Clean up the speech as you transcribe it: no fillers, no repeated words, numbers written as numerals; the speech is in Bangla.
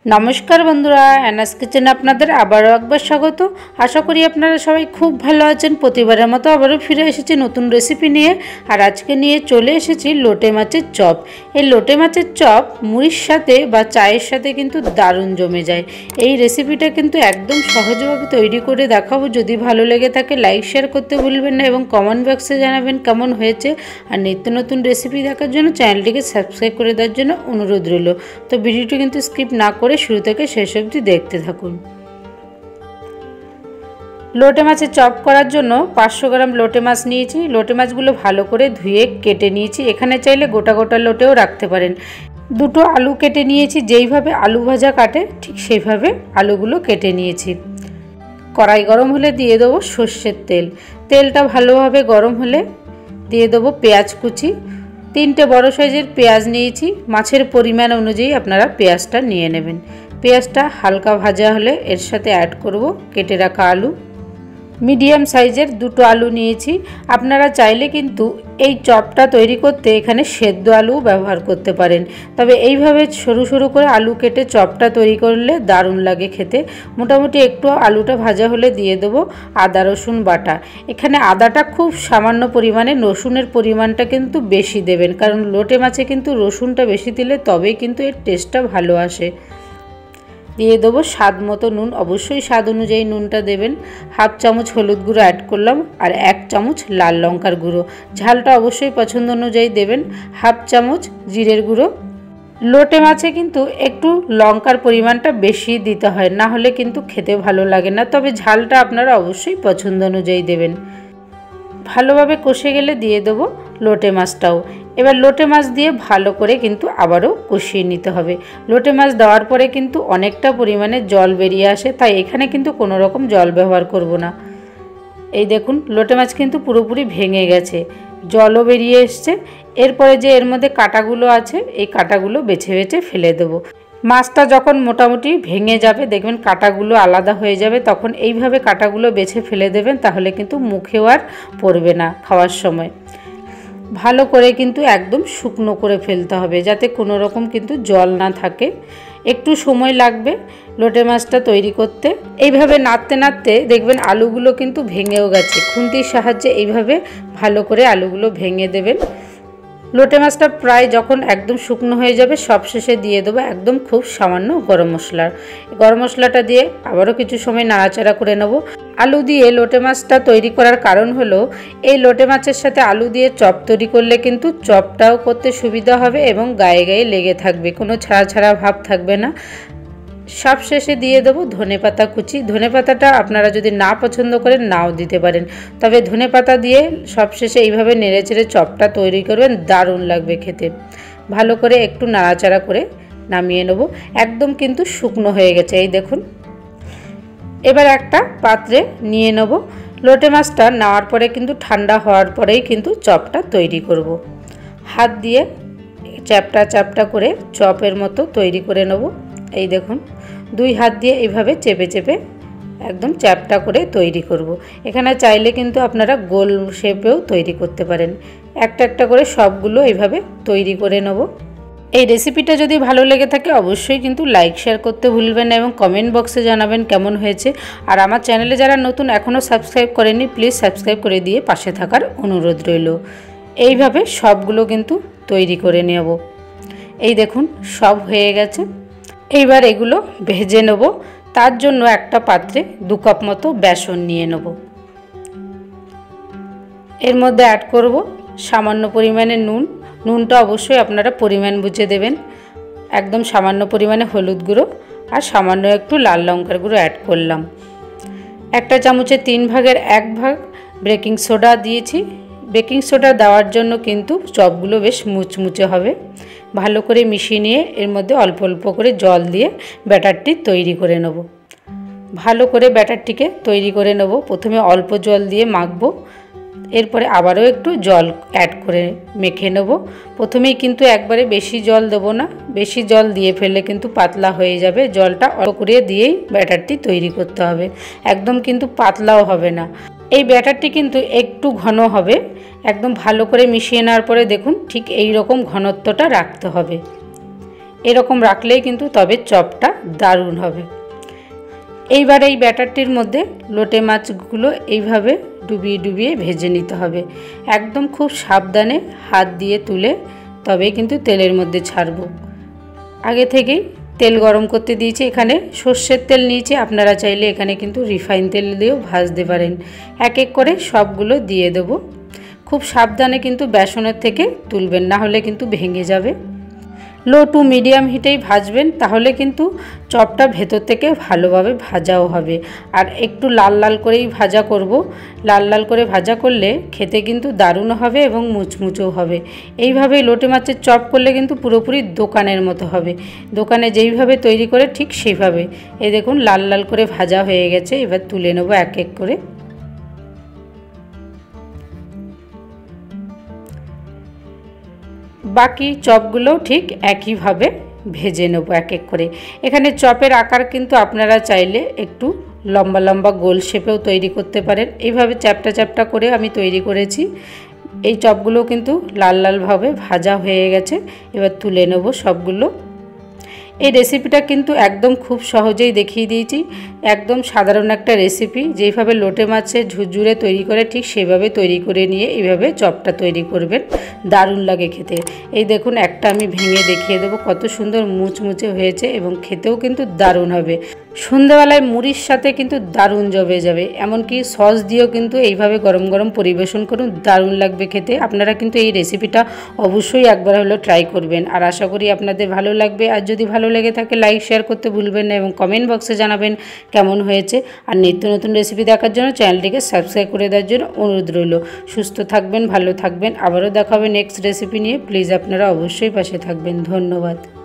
नमस्कार बंधुरा एनएस किचेने आपनादेर आबारो एकबार स्वागत। आशा करी आपनारा सबाई खूब भालो आछेन। प्रतिबारेर मतो आबारो फिरे एसेछि नतून रेसिपि निये। आर आजके निये चले एसेछि लोटे माछेर चप। एई लोटे माछेर चप मुड़िर साथे बा चायेर साथे किन्तु दारुण जमे जाय। एई रेसिपिटा किन्तु एकदम सहजभावे तैरि करे देखाबो। जदि भालो लेगे थाके लाइक शेयर करते भुलबेन ना एबं कमेंट बक्से जानाबेन केमन हयेछे। आर नित्य नतून रेसिपि देखार जोन्नो चैनेलटिके सबस्क्राइब करे देওয়ার জন্য অনুরোধ রইল। तो ভিডিওটি কিন্তু স্কিপ না করে शुरू থেকে শেষ অবধি দেখতে থাকুন। লোটে মাছের চপ করার জন্য 500 গ্রাম লোটে মাছ নিয়েছি। লোটে মাছগুলো ভালো করে ধুয়ে কেটে নিয়েছি। এখানে চাইলে গোটা গোটা লোটেও রাখতে পারেন। দুটো আলু কেটে নিয়েছি, যেইভাবে আলু ভাজা কাটে ঠিক সেইভাবে আলুগুলো কেটে নিয়েছি। কড়াই গরম হলে দিয়ে দেবো সরষের তেল। তেলটা ভালোভাবে গরম হলে দিয়ে দেবো পেঁয়াজ কুচি। 3টে বড় সাইজের পেঁয়াজ নিয়েছি। মাছের পরিমাণ অনুযায়ী আপনারা পেঁয়াজটা নিয়ে নেবেন। পেঁয়াজটা হালকা ভাজা হলে এর সাথে অ্যাড করব কেটে রাখা আলু। মিডিয়াম সাইজের দুটো আলু নিয়েছি। আপনারা চাইলে কিন্তু এই চপটা তৈরি করতে এখানে সেদ্ধ আলু ব্যবহার করতে পারেন। তবে এইভাবে সরু সরু করে আলু কেটে চপটা তৈরি করলে দারুণ লাগে খেতে। মোটামুটি একটু আলুটা ভাজা হলে দিয়ে দেবো আদা রসুন বাটা। এখানে আদাটা খুব সামান্য পরিমাণে, রসুনের পরিমাণটা কিন্তু বেশি দেবেন, কারণ লোটে মাছে কিন্তু রসুনটা বেশি দিলে তবেই কিন্তু এর টেস্টটা ভালো আসে। দিয়ে দেবো স্বাদ মতো নুন, অবশ্যই স্বাদ অনুযায়ী নুনটা দেবেন। হাফ চামচ হলুদ গুঁড়ো অ্যাড করলাম আর 1 চামচ লাল লঙ্কার গুঁড়ো। ঝালটা অবশ্যই পছন্দ অনুযায়ী দেবেন। হাফ চামচ জিরের গুঁড়ো। লোটে মাছে কিন্তু একটু লঙ্কার পরিমাণটা বেশি দিতে হয়, না হলে কিন্তু খেতে ভালো লাগে না। তবে ঝালটা আপনারা অবশ্যই পছন্দ অনুযায়ী দেবেন। ভালোভাবে কষে গেলে দিয়ে দেবো লোটে মাছটাও। এবার লোটে মাছ দিয়ে ভালো করে কিন্তু আবারও কষিয়ে নিতে হবে। লোটে মাছ দেওয়ার পরে কিন্তু অনেকটা পরিমাণে জল বেরিয়ে আসে, তাই এখানে কিন্তু কোনো রকম জল ব্যবহার করব না। এই দেখুন লোটে মাছ কিন্তু পুরোপুরি ভেঙে গেছে, জলও বেরিয়ে এসছে। এরপরে যে এর মধ্যে কাঁটাগুলো আছে এই কাঁটাগুলো বেছে বেছে ফেলে দেবো। মাছটা যখন মোটামুটি ভেঙে যাবে, দেখবেন কাঁটাগুলো আলাদা হয়ে যাবে, তখন এইভাবে কাঁটাগুলো বেছে ফেলে দেবেন, তাহলে কিন্তু মুখেও আর পড়বে না খাওয়ার সময়। ভালো করে কিন্তু একদম শুকনো করে ফেলতে হবে, যাতে কোনো রকম কিন্তু জল না থাকে। একটু সময় লাগবে লোটে মাছটা তৈরি করতে। এইভাবে নাড়তে নাড়তে দেখবেন আলুগুলো কিন্তু ভেঙেও গেছে। খুন্তির সাহায্যে এইভাবে ভালো করে আলুগুলো ভেঙে দেবেন। লোটে মাছটা প্রায় যখন একদম শুকনো হয়ে যাবে, সবশেষে দিয়ে দেবো একদম খুব সামান্য গরম মশলা। গরম মশলাটা দিয়ে আবারও কিছু সময় নাড়াচাড়া করে নেব। আলু দিয়ে লোটে মাছটা তৈরি করার কারণ হলো, এই লোটে মাছের সাথে আলু দিয়ে চপ তৈরি করলে কিন্তু চপটাও করতে সুবিধা হবে এবং গায়ে গায়ে লেগে থাকবে, কোনো ছাড়া ছাড়া ভাব থাকবে না। সব শেষে দিয়ে দেবো ধনেপাতা কুচি। ধনেপাতাটা আপনারা যদি না পছন্দ করেন নাও দিতে পারেন, তবে ধনেপাতা দিয়ে সবশেষে এইভাবে নেড়েচেড়ে চপটা তৈরি করবেন, দারুণ লাগবে খেতে। ভালো করে একটু নাড়াচাড়া করে নামিয়ে নেব। একদম কিন্তু শুকনো হয়ে গেছে, এই দেখুন। এবার একটা পাত্রে নিয়ে নেব। লোটে মাছটা নেওয়ার পরে কিন্তু ঠান্ডা হওয়ার পরেই কিন্তু চপটা তৈরি করব। হাত দিয়ে চ্যাপটা চ্যাপটা করে চপের মতো তৈরি করে নেব। এই দেখুন, 2 হাত দিয়ে এইভাবে চেপে চেপে একদম চ্যাপটা করে তৈরি করব। এখানে চাইলে কিন্তু আপনারা গোল শেপেও তৈরি করতে পারেন। একটা একটা করে সবগুলো এইভাবে তৈরি করে নেব। এই রেসিপিটা যদি ভালো লেগে থাকে অবশ্যই কিন্তু লাইক শেয়ার করতে ভুলবেন না এবং কমেন্ট বক্সে জানাবেন কেমন হয়েছে। আর আমার চ্যানেলে যারা নতুন এখনও সাবস্ক্রাইব করেননি, প্লিজ সাবস্ক্রাইব করে দিয়ে পাশে থাকার অনুরোধ রইল। এইভাবে সবগুলো কিন্তু তৈরি করে নেব। এই দেখুন সব হয়ে গেছে। এইবার এগুলো ভেজে নেব। তার জন্য একটা পাত্রে 2 কাপ মতো বেসন নিয়ে নেব। এর মধ্যে অ্যাড করব সামান্য পরিমাণে নুন। নুনটা অবশ্যই আপনারা পরিমাণ বুঝে দেবেন। একদম সামান্য পরিমাণে হলুদ গুঁড়ো আর সামান্য একটু লাল লঙ্কার গুঁড়ো অ্যাড করলাম। একটা চামচের 3 ভাগের 1 ভাগ বেকিং সোডা দিয়েছি। বেকিং সোডা দেওয়ার জন্য কিন্তু চপগুলো বেশ মুচমুচে হবে। ভালো করে মিশিয়ে নিয়ে এর মধ্যে অল্প অল্প করে জল দিয়ে ব্যাটারটি তৈরি করে নেব। ভালো করে ব্যাটারটিকে তৈরি করে নেব। প্রথমে অল্প জল দিয়ে মাখবো, এরপরে আবারও একটু জল অ্যাড করে মেখে নেব। প্রথমেই কিন্তু একবারে বেশি জল দেবো না, বেশি জল দিয়ে ফেললে কিন্তু পাতলা হয়ে যাবে। জলটা অল্প করে দিয়েই ব্যাটারটি তৈরি করতে হবে, একদম কিন্তু পাতলাও হবে না। এই ব্যাটারটি কিন্তু একটু ঘন হবে। একদম ভালো করে মিশিয়ে নেওয়ার পরে দেখুন ঠিক এই রকম ঘনত্বটা রাখতে হবে। এরকম রাখলেই কিন্তু তবে চপটা দারুণ হবে। এইবার এই ব্যাটারটির মধ্যে লোটে মাছগুলো এইভাবে ডুবিয়ে ডুবিয়ে ভেজে নিতে হবে। একদম খুব সাবধানে হাত দিয়ে তুলে তবেই কিন্তু তেলের মধ্যে ছাড়ব। আগে থেকেই তেল গরম করতে দিয়েছি, এখানে সর্ষের তেল নিয়েছি, আপনারা চাইলে এখানে কিন্তু রিফাইন তেল দিয়েও ভাজতে পারেন। এক এক করে সবগুলো দিয়ে দেব। খুব সাবধানে কিন্তু বেসনের থেকে তুলবেন, না হলে কিন্তু ভেঙে যাবে। লো টু মিডিয়াম হিটেই ভাজবেন, তাহলে কিন্তু চপটা ভেতর থেকে ভালোভাবে ভাজাও হবে। আর একটু লাল লাল করেই ভাজা করব। লাল লাল করে ভাজা করলে খেতে কিন্তু দারুণ হবে এবং মুচমুচেও হবে। এইভাবেই লোটে মাছের চপ করলে কিন্তু পুরোপুরি দোকানের মতো হবে। দোকানে যেইভাবে তৈরি করে ঠিক সেইভাবে। এই দেখুন লাল লাল করে ভাজা হয়ে গেছে, এবার তুলে নেব এক এক করে। বাকি চপগুলো ঠিক একইভাবে ভেজে নেব এক এক করে। এখানে চপের আকার কিন্তু আপনারা চাইলে একটু লম্বা লম্বা গোল শেপেও তৈরি করতে পারেন। এইভাবে চ্যাপটা চ্যাপটা করে আমি তৈরি করেছি। এই চপগুলো কিন্তু লাল লালভাবে ভাজা হয়ে গেছে, এবার তুলে নেব সবগুলো। এই রেসিপিটা কিন্তু একদম খুব সহজেই দেখিয়ে দিয়েছি, একদম সাধারণ একটা রেসিপি। যেইভাবে লোটে মাছের ঝুরঝুরে তৈরি করে ঠিক সেভাবে তৈরি করে নিয়ে এইভাবে চপটা তৈরি করবেন, দারুণ লাগে খেতে। এই দেখুন একটা আমি ভেঙে দেখিয়ে দেবো, কত সুন্দর মুচমুচে হয়েছে এবং খেতেও কিন্তু দারুণ হবে। সন্ধ্যাবেলায় মুড়ির সাথে কিন্তু দারুণ জমে যাবে, এমনকি সস দিয়েও কিন্তু এইভাবে গরম গরম পরিবেশন করুন, দারুণ লাগবে খেতে। আপনারা কিন্তু এই রেসিপিটা অবশ্যই একবার হলেও ট্রাই করবেন, আর আশা করি আপনাদের ভালো লাগবে। আর যদি ভালো লেগে থাকে লাইক শেয়ার করতে ভুলবেন না এবং কমেন্ট বক্সে জানাবেন কেমন হয়েছে। আর নিত্য নতুন রেসিপি দেখার জন্য চ্যানেলটিকে সাবস্ক্রাইব করে দেওয়ার জন্য অনুরোধ রইল। সুস্থ থাকবেন, ভালো থাকবেন, আবারও দেখা হবে নেক্সট রেসিপি নিয়ে। প্লিজ আপনারা অবশ্যই পাশে থাকবেন। ধন্যবাদ।